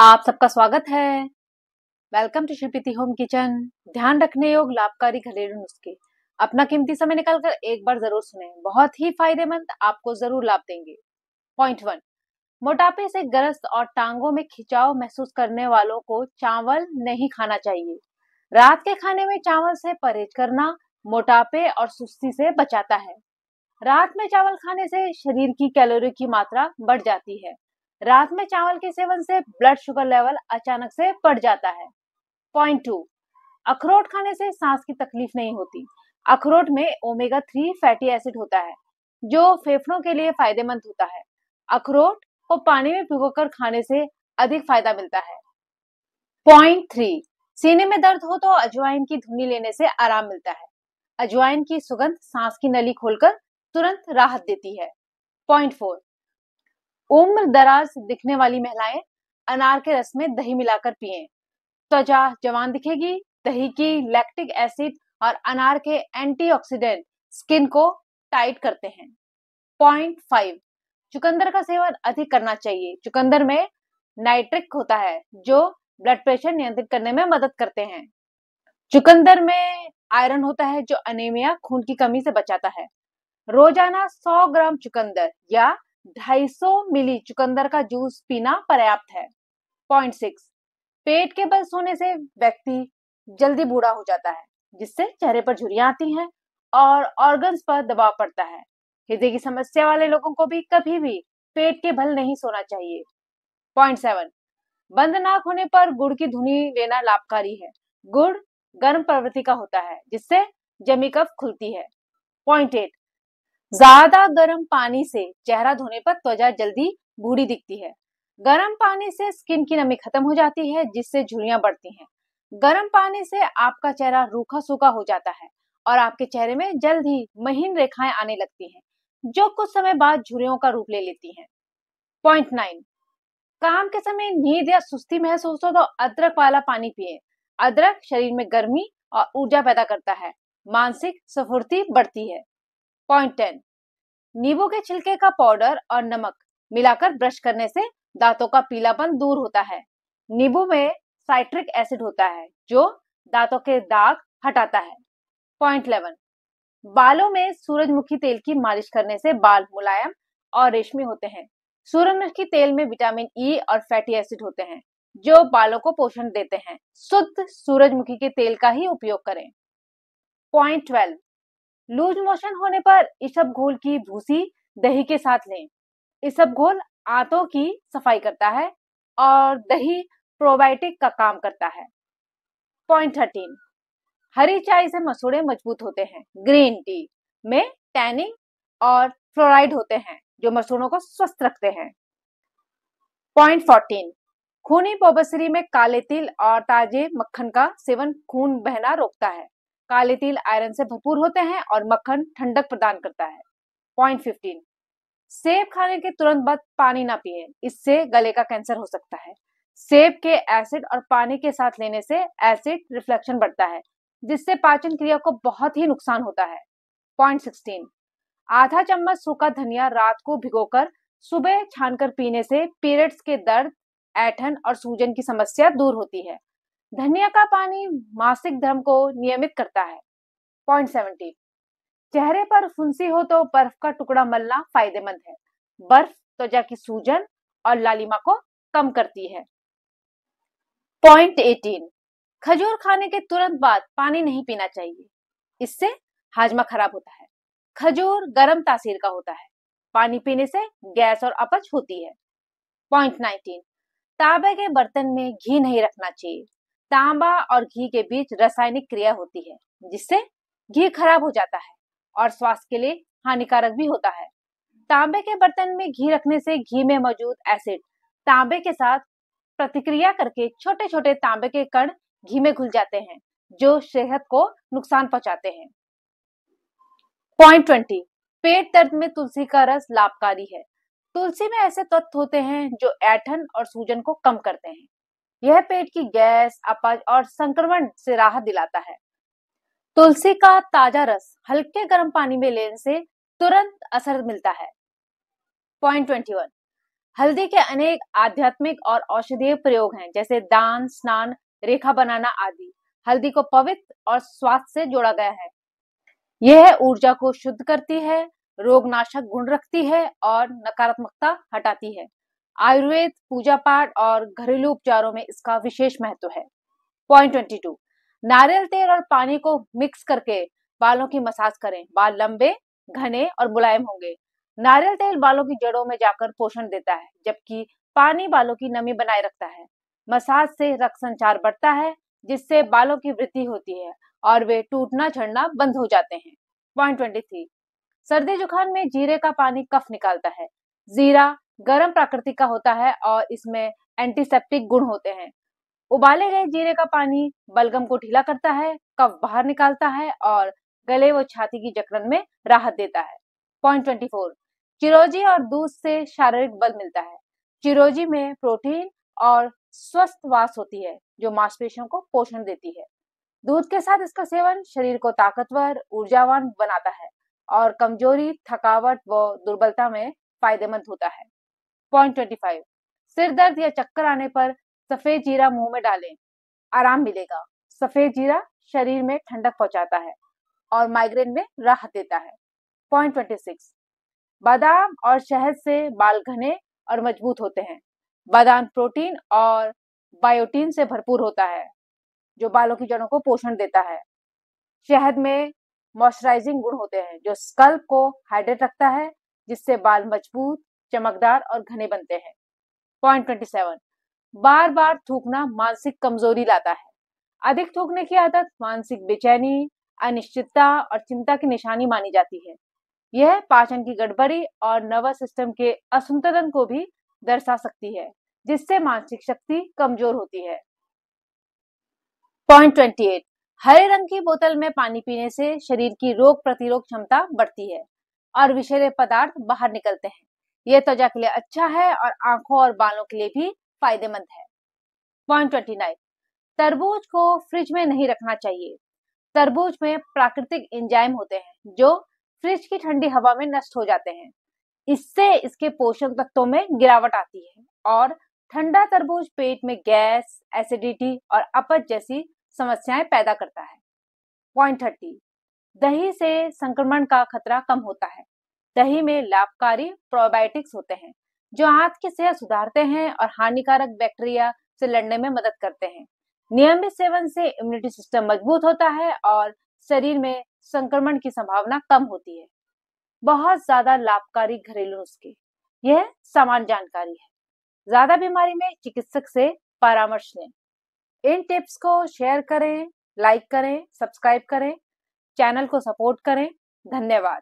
आप सबका स्वागत है। Welcome to Shilpi home kitchen. ध्यान रखने योग्य लाभकारी घरेलू नुस्खे। अपना कीमती समय निकालकर एक बार जरूर सुने, बहुत ही फायदेमंद, आपको जरूर लाभ देंगे। पॉइंट 1, मोटापे से ग्रस्त और टांगों में खिंचाव महसूस करने वालों को चावल नहीं खाना चाहिए। रात के खाने में चावल से परहेज करना मोटापे और सुस्ती से बचाता है। रात में चावल खाने से शरीर की कैलोरी की मात्रा बढ़ जाती है। रात में चावल के सेवन से ब्लड शुगर लेवल अचानक से बढ़ जाता है। पॉइंट 2, अखरोट खाने से सांस की तकलीफ नहीं होती। अखरोट में ओमेगा 3 फैटी एसिड होता है जो फेफड़ों के लिए फायदेमंद होता है। अखरोट को पानी में भिगोकर खाने से अधिक फायदा मिलता है। पॉइंट 3, सीने में दर्द हो तो अजवाइन की धुनी लेने से आराम मिलता है। अजवाइन की सुगंध सांस की नली खोलकर तुरंत राहत देती है। पॉइंट 4, उम्र दराज दिखने वाली महिलाएं अनार के रस में दही मिलाकर पिएं। त्वचा जवान दिखेगी। दही की लैक्टिक एसिड और अनार के एंटीऑक्सीडेंट स्किन को टाइट करते हैं। पॉइंट 5, चुकंदर का सेवन अधिक करना चाहिए। चुकंदर में नाइट्रिक होता है जो ब्लड प्रेशर नियंत्रित करने में मदद करते हैं। चुकंदर में आयरन होता है जो अनीमिया, खून की कमी से बचाता है। रोजाना 100 ग्राम चुकंदर या 250 मिली चुकंदर का जूस पीना पर्याप्त है। पॉइंट 6, पेट के बल सोने से व्यक्ति जल्दी बूढ़ा हो जाता है, जिससे चेहरे पर झुर्रियां आती हैं और ऑर्गन्स पर दबाव पड़ता है। हृदय की समस्या वाले लोगों को भी कभी भी पेट के बल नहीं सोना चाहिए। पॉइंट 7, बंद नाक होने पर गुड़ की धुनी लेना लाभकारी है। गुड़ गर्म प्रवृत्ति का होता है जिससे जमी कफ खुलती है। पॉइंट 8, ज्यादा गर्म पानी से चेहरा धोने पर त्वचा जल्दी बूढ़ी दिखती है। गर्म पानी से स्किन की नमी खत्म हो जाती है जिससे झुर्रियां बढ़ती हैं। गर्म पानी से आपका चेहरा रूखा सूखा हो जाता है और आपके चेहरे में जल्द ही महीन रेखाएं आने लगती हैं, जो कुछ समय बाद झुर्रियों का रूप ले लेती हैं। पॉइंट 9, काम के समय नींद या सुस्ती महसूस हो तो अदरक वाला पानी पिए। अदरक शरीर में गर्मी और ऊर्जा पैदा करता है, मानसिक स्फूर्ति बढ़ती है। पॉइंट 10, नींबू के छिलके का पाउडर और नमक मिलाकर ब्रश करने से दांतों का पीलापन दूर होता है। नींबू में साइट्रिक एसिड होता है जो दांतों के दाग हटाता है। पॉइंट 11, बालों में सूरजमुखी तेल की मालिश करने से बाल मुलायम और रेशमी होते हैं। सूरजमुखी तेल में विटामिन ई और फैटी एसिड होते हैं जो बालों को पोषण देते हैं। शुद्ध सूरजमुखी के तेल का ही उपयोग करें। पॉइंट 12, लूज मोशन होने पर इसबगोल की भूसी दही के साथ लें। इसबगोल आंतों की सफाई करता है और दही प्रोबायोटिक का काम करता है। पॉइंट 13, हरी चाय से मसूड़े मजबूत होते हैं। ग्रीन टी में टैनिन और फ्लोराइड होते हैं जो मसूड़ों को स्वस्थ रखते हैं। पॉइंट 14, खूनी बवासीर में काले तिल और ताजे मक्खन का सेवन खून बहना रोकता है। काले तिल आयरन से भरपूर होते हैं और मक्खन ठंडक प्रदान करता है। पॉइंट 15, सेब खाने के तुरंत बाद पानी ना पिए, इससे गले का कैंसर हो सकता है। सेब के एसिड और पानी के साथ लेने से एसिड रिफ्लेक्शन बढ़ता है जिससे पाचन क्रिया को बहुत ही नुकसान होता है। पॉइंट 16, आधा चम्मच सूखा धनिया रात को भिगोकर सुबह छानकर पीने से पीरियड्स के दर्द, ऐंठन और सूजन की समस्या दूर होती है। धनिया का पानी मासिक धर्म को नियमित करता है। पॉइंट 17, चेहरे पर फुंसी हो तो बर्फ का टुकड़ा मलना फायदेमंद है। बर्फ त्वचा की सूजन और लालिमा को कम करती है। पॉइंट 18, खजूर खाने के तुरंत बाद पानी नहीं पीना चाहिए, इससे हाजमा खराब होता है। खजूर गर्म तासीर का होता है, पानी पीने से गैस और अपच होती है। पॉइंट 19, तांबे के बर्तन में घी नहीं रखना चाहिए। तांबा और घी के बीच रासायनिक क्रिया होती है जिससे घी खराब हो जाता है और स्वास्थ्य के लिए हानिकारक भी होता है। तांबे के बर्तन में घी रखने से घी में मौजूद एसिड तांबे के साथ प्रतिक्रिया करके छोटे छोटे तांबे के कण घी में घुल जाते हैं जो सेहत को नुकसान पहुंचाते हैं। पॉइंट 20, पेट दर्द में तुलसी का रस लाभकारी है। तुलसी में ऐसे तत्व होते हैं जो ऐंठन और सूजन को कम करते हैं। यह पेट की गैस, अपच और संक्रमण से राहत दिलाता है। तुलसी का ताजा रस हल्के गर्म पानी में लेने से तुरंत असर मिलता है। पॉइंट 21, हल्दी के अनेक आध्यात्मिक और औषधीय प्रयोग हैं, जैसे दान, स्नान, रेखा बनाना आदि। हल्दी को पवित्र और स्वास्थ्य से जोड़ा गया है। यह ऊर्जा को शुद्ध करती है, रोगनाशक गुण रखती है और नकारात्मकता हटाती है। आयुर्वेद, पूजा पाठ और घरेलू उपचारों में इसका विशेष महत्व है। पॉइंट 22, नारियल तेल और पानी को मिक्स करके बालों की मसाज करें। बाल लंबे, घने और मुलायम होंगे। नारियल तेल बालों की जड़ों में जाकर पोषण देता है, जबकि पानी बालों की नमी बनाए रखता है। मसाज से रक्त संचार बढ़ता है, जिससे बालों की वृद्धि होती है और वे टूटना झड़ना बंद हो जाते हैं। पॉइंट 23, सर्दी जुकाम में जीरे का पानी कफ निकालता है। जीरा गर्म प्राकृतिक का होता है और इसमें एंटीसेप्टिक गुण होते हैं। उबाले गए जीरे का पानी बलगम को ढीला करता है, कफ बाहर निकालता है और गले व छाती की जकड़न में राहत देता है। पॉइंट 24, चिरौंजी और दूध से शारीरिक बल मिलता है। चिरौंजी में प्रोटीन और स्वस्थ वास होती है, जो मांसपेशियों को पोषण देती है। दूध के साथ इसका सेवन शरीर को ताकतवर, ऊर्जावान बनाता है और कमजोरी, थकावट व दुर्बलता में फायदेमंद होता है। पॉइंट 25, सिर दर्द या चक्कर आने पर सफेद जीरा मुंह में डालें, आराम मिलेगा। सफेद जीरा शरीर में ठंडक पहुंचाता है और माइग्रेन में राहत देता है। पॉइंट 26, बादाम और शहद से बाल घने और मजबूत होते हैं। बादाम प्रोटीन और बायोटीन से भरपूर होता है, जो बालों की जड़ों को पोषण देता है। शहद में मॉइस्चराइजिंग गुण होते हैं, जो स्कल्प को हाइड्रेट रखता है, जिससे बाल मजबूत, चमकदार और घने बनते हैं। पॉइंट 27, बार बार थूकना मानसिक कमजोरी लाता है। अधिक थूकने की आदत मानसिक बेचैनी, अनिश्चितता और चिंता की निशानी मानी जाती है। यह पाचन की गड़बड़ी और नर्वस सिस्टम के असंतुलन को भी दर्शा सकती है, जिससे मानसिक शक्ति कमजोर होती है। पॉइंट 28, हरे रंग की बोतल में पानी पीने से शरीर की रोग प्रतिरोध क्षमता बढ़ती है और विषैले पदार्थ बाहर निकलते हैं। यह त्वचा के लिए अच्छा है और आंखों और बालों के लिए भी फायदेमंद है। पॉइंट 29, तरबूज को फ्रिज में नहीं रखना चाहिए। तरबूज में प्राकृतिक एंजाइम होते हैं, जो फ्रिज की ठंडी हवा में नष्ट हो जाते हैं। इससे इसके पोषक तत्वों में गिरावट आती है और ठंडा तरबूज पेट में गैस, एसिडिटी और अपच जैसी समस्याएं पैदा करता है। पॉइंट 30, दही से संक्रमण का खतरा कम होता है। दही में लाभकारी प्रोबायोटिक्स होते हैं, जो आंत की सेहत सुधारते हैं और हानिकारक बैक्टीरिया से लड़ने में मदद करते हैं। नियमित सेवन से इम्यूनिटी सिस्टम मजबूत होता है और शरीर में संक्रमण की संभावना कम होती है। बहुत ज्यादा लाभकारी घरेलू नुस्खे, यह सामान्य जानकारी है। ज्यादा बीमारी में चिकित्सक से परामर्श लें। इन टिप्स को शेयर करें, लाइक करें, सब्सक्राइब करें, चैनल को सपोर्ट करें। धन्यवाद।